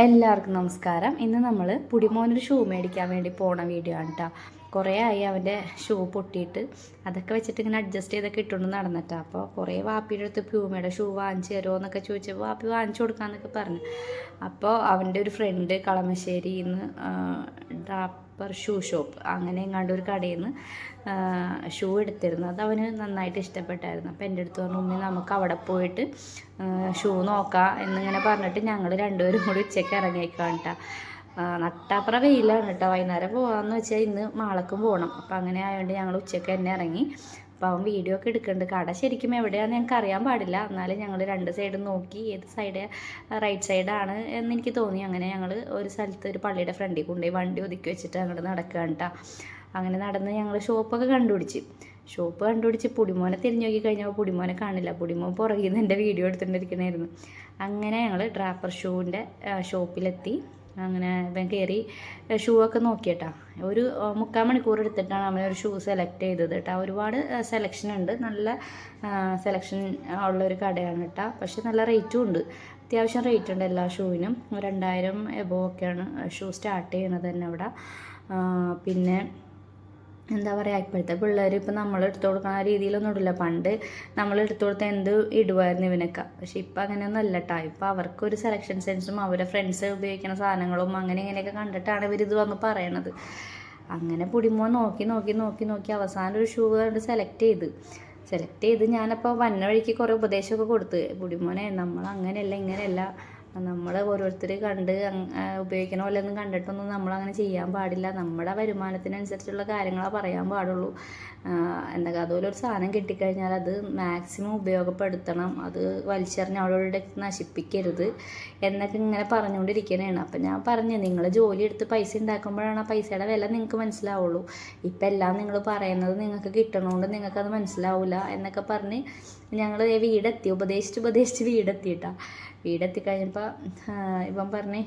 എല്ലാവർക്കും നമസ്കാരം. ഇന്ന് നമ്മൾ പുടിമോനൊരു ഷൂ മേടിക്കാൻ വേണ്ടി പോണ വീഡിയോ ആണ് കേട്ടോ. കുറേ ആയി അവൻ്റെ ഷൂ പൊട്ടിയിട്ട് അതൊക്കെ വെച്ചിട്ട് ഇങ്ങനെ അഡ്ജസ്റ്റ് ചെയ്തൊക്കെ ഇട്ടുകൊണ്ട് നടന്നിട്ടാണ്. അപ്പോൾ കുറേ വാപ്പിയുടെ അടുത്ത് പ്യൂമയുടെ ഷൂ വാങ്ങിച്ച് തരുമോ എന്നൊക്കെ ചോദിച്ചപ്പോൾ വാപ്പി വാങ്ങിച്ചു കൊടുക്കാമെന്നൊക്കെ പറഞ്ഞു. അപ്പോൾ അവൻ്റെ ഒരു ഫ്രണ്ട് കളമശ്ശേരിയിൽ നിന്ന് ഡ്രാപ്പർ ഷൂ ഷോപ്പ് അങ്ങനെ എങ്ങാണ്ട് ഒരു കടയിൽ നിന്ന് ഷൂ എടുത്തിരുന്നു. അത് അവന് നന്നായിട്ട് ഇഷ്ടപ്പെട്ടായിരുന്നു. അപ്പോൾ എൻ്റെ അടുത്ത് പറഞ്ഞു, ഉമ്മി നമുക്ക് അവിടെ പോയിട്ട് ഷൂ നോക്കാം എന്നിങ്ങനെ പറഞ്ഞിട്ട് ഞങ്ങൾ രണ്ടുപേരും കൂടി ഉച്ചയ്ക്ക് ഇറങ്ങിയേക്കാം കേട്ടോ. നട്ടാപ്പുറ വെയിലാണ് കേട്ടോ. വൈകുന്നേരം പോകാമെന്ന് വെച്ചാൽ ഇന്ന് മാളക്കും പോകണം. അപ്പോൾ അങ്ങനെ ആയതുകൊണ്ട് ഞങ്ങൾ ഉച്ചയ്ക്ക് തന്നെ ഇറങ്ങി. അപ്പോൾ അവൻ വീഡിയോ ഒക്കെ എടുക്കുന്നുണ്ട്. കട ശരിക്കും എവിടെയാണെന്ന് ഞങ്ങൾക്ക് അറിയാൻ പാടില്ല. എന്നാലും ഞങ്ങൾ രണ്ട് സൈഡും നോക്കി ഏത് സൈഡ് റൈറ്റ് സൈഡാണ് എന്ന് എനിക്ക് തോന്നി. അങ്ങനെ ഞങ്ങൾ ഒരു സ്ഥലത്ത് ഒരു പള്ളിയുടെ ഫ്രണ്ടിൽ കൊണ്ടുപോയി വണ്ടി ഒതുക്കി വെച്ചിട്ട് അങ്ങോട്ട് നടക്കുകയാണ് കേട്ടോ. അങ്ങനെ നടന്ന് ഞങ്ങൾ ഷോപ്പൊക്കെ കണ്ടുപിടിച്ച് പുടിമോനെ തിരിഞ്ഞു നോക്കി കഴിഞ്ഞപ്പോൾ പുടിമോനെ കാണില്ല. പുടിമോൻ പുറകിൽ നിന്ന് എൻ്റെ വീഡിയോ എടുത്തുകൊണ്ടിരിക്കണമായിരുന്നു. അങ്ങനെ ഞങ്ങൾ ഡ്രാപ്പർ ഷൂവിൻ്റെ ഷോപ്പിലെത്തി. അങ്ങനെ ഇവൻ കയറി ഷൂ ഒക്കെ നോക്കിയിട്ടാ. ഒരു 3/4 മണിക്കൂർ എടുത്തിട്ടാണ് അവനൊരു ഷൂ സെലക്ട് ചെയ്തത് കേട്ടോ. ഒരുപാട് സെലക്ഷൻ ഉണ്ട്, നല്ല സെലക്ഷൻ ഉള്ളൊരു കടയാണ് കേട്ടോ. പക്ഷെ നല്ല റേറ്റും ഉണ്ട്, അത്യാവശ്യം റേറ്റ് ഉണ്ട് എല്ലാ ഷൂവിനും. 2000 എബോ ഒക്കെയാണ് ഷൂ സ്റ്റാർട്ട് ചെയ്യണത് തന്നെ അവിടെ. പിന്നെ എന്താ പറയുക, ഇപ്പോഴത്തെ പിള്ളേർ ഇപ്പം നമ്മൾ എടുത്തു കൊടുക്കുന്ന രീതിയിലൊന്നും ഇടില്ല. പണ്ട് നമ്മൾ എടുത്തു കൊടുത്ത എന്ത് ഇടുമായിരുന്നു ഇവനൊക്കെ. പക്ഷെ ഇപ്പം അങ്ങനെയൊന്നും അല്ല കേട്ടോ. ഇപ്പം അവർക്കൊരു സെലക്ഷൻ സെൻസും അവരുടെ ഫ്രണ്ട്സ് ഉപയോഗിക്കുന്ന സാധനങ്ങളും അങ്ങനെ ഇങ്ങനെയൊക്കെ കണ്ടിട്ടാണ് ഇവരിത് വന്ന് പറയണത്. അങ്ങനെ പുടിമോൻ നോക്കി അവസാനം ഒരു ഷൂ കണ്ട് സെലക്ട് ചെയ്ത് ഞാനപ്പോൾ വന്ന വഴിക്ക് കുറേ ഉപദേശമൊക്കെ കൊടുത്ത്, പുടിമോനെ നമ്മൾ അങ്ങനെയല്ല ഇങ്ങനെയല്ല, നമ്മൾ ഓരോരുത്തർ കണ്ട് ഉപയോഗിക്കണ പോലെ ഒന്നും കണ്ടിട്ടൊന്നും നമ്മളങ്ങനെ ചെയ്യാൻ പാടില്ല. നമ്മുടെ വരുമാനത്തിനനുസരിച്ചുള്ള കാര്യങ്ങളെ പറയാൻ പാടുള്ളൂ. എന്തൊക്കെ അതുപോലെ ഒരു സാധനം കിട്ടിക്കഴിഞ്ഞാൽ അത് മാക്സിമം ഉപയോഗപ്പെടുത്തണം, അത് വലിച്ചെറിഞ്ഞ് അവിടെ നശിപ്പിക്കരുത് എന്നൊക്കെ ഇങ്ങനെ പറഞ്ഞുകൊണ്ടിരിക്കണതാണ്. അപ്പം ഞാൻ പറഞ്ഞു, നിങ്ങൾ ജോലി എടുത്ത് പൈസ ഉണ്ടാക്കുമ്പോഴാണ് ആ പൈസയുടെ വില നിങ്ങൾക്ക് മനസ്സിലാവുള്ളൂ. ഇപ്പം എല്ലാം നിങ്ങൾ പറയുന്നത് നിങ്ങൾക്ക് കിട്ടണോണ്ട് നിങ്ങൾക്കത് മനസ്സിലാവില്ല എന്നൊക്കെ പറഞ്ഞ് ഞങ്ങൾ ഉപദേശിച്ച് വീടെത്തി കഴിഞ്ഞപ്പോൾ ഇവൻ പറഞ്ഞ്,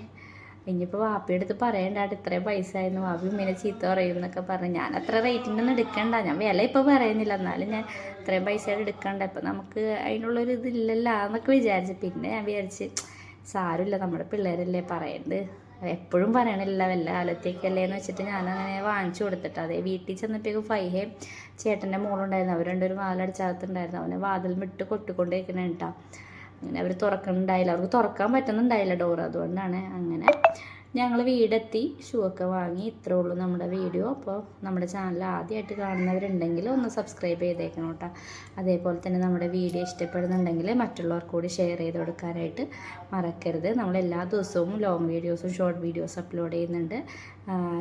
ഇനിയിപ്പോൾ വാപ്പിയെടുത്ത് പറയണ്ടാട്ട് ഇത്രയും പൈസ ആയിരുന്നു, വാപ്പി ഇങ്ങനെ ചീത്ത പറയും എന്നൊക്കെ പറഞ്ഞ്. ഞാൻ അത്ര റേറ്റിൻ്റെ ഒന്നും എടുക്കണ്ട, ഞാൻ വില ഇപ്പോൾ പറയുന്നില്ല, എന്നാലും ഞാൻ ഇത്രയും പൈസയുടെ എടുക്കണ്ട, ഇപ്പം നമുക്ക് അതിനുള്ളൊരു ഇതില്ലല്ലോ എന്നൊക്കെ വിചാരിച്ച്. പിന്നെ ഞാൻ വിചാരിച്ച് സാരമില്ല, നമ്മുടെ പിള്ളേരല്ലേ പറയണ്ട്, എപ്പോഴും പറയണില്ല, വല്ല കാലത്തേക്കല്ലേ എന്ന് വെച്ചിട്ട് ഞാനങ്ങനെ വാങ്ങിച്ചു കൊടുത്തിട്ട്. അതേ വീട്ടിൽ ചെന്നപ്പോഴേക്കും ഫൈഹേ ചേട്ടൻ്റെ മോളുണ്ടായിരുന്നു. അവർ രണ്ടുപേരും വാതിലടിച്ചകത്തുണ്ടായിരുന്നു. അവനെ വാതിൽ വിട്ട് കൊട്ടിക്കൊണ്ടേക്കണേ കേട്ടോ. അങ്ങനെ അവർ തുറക്കുന്നുണ്ടായില്ല, അവർക്ക് തുറക്കാൻ പറ്റുന്നുണ്ടായില്ല ഡോർ. അതുകൊണ്ടാണ് അങ്ങനെ ഞങ്ങൾ വീടെത്തി ഷൂ ഒക്കെ വാങ്ങി. ഇത്രേ ഉള്ളൂ നമ്മുടെ വീഡിയോ. അപ്പോൾ നമ്മുടെ ചാനൽ ആദ്യമായിട്ട് കാണുന്നവരുണ്ടെങ്കിൽ ഒന്ന് സബ്സ്ക്രൈബ് ചെയ്തേക്കണം കേട്ടോ. അതേപോലെ തന്നെ നമ്മുടെ വീഡിയോ ഇഷ്ടപ്പെടുന്നുണ്ടെങ്കിൽ മറ്റുള്ളവർക്ക് കൂടി ഷെയർ ചെയ്ത് കൊടുക്കാനായിട്ട് മറക്കരുത്. നമ്മൾ എല്ലാ ദിവസവും ലോങ് വീഡിയോസും ഷോർട്ട് വീഡിയോസും അപ്ലോഡ് ചെയ്യുന്നുണ്ട്.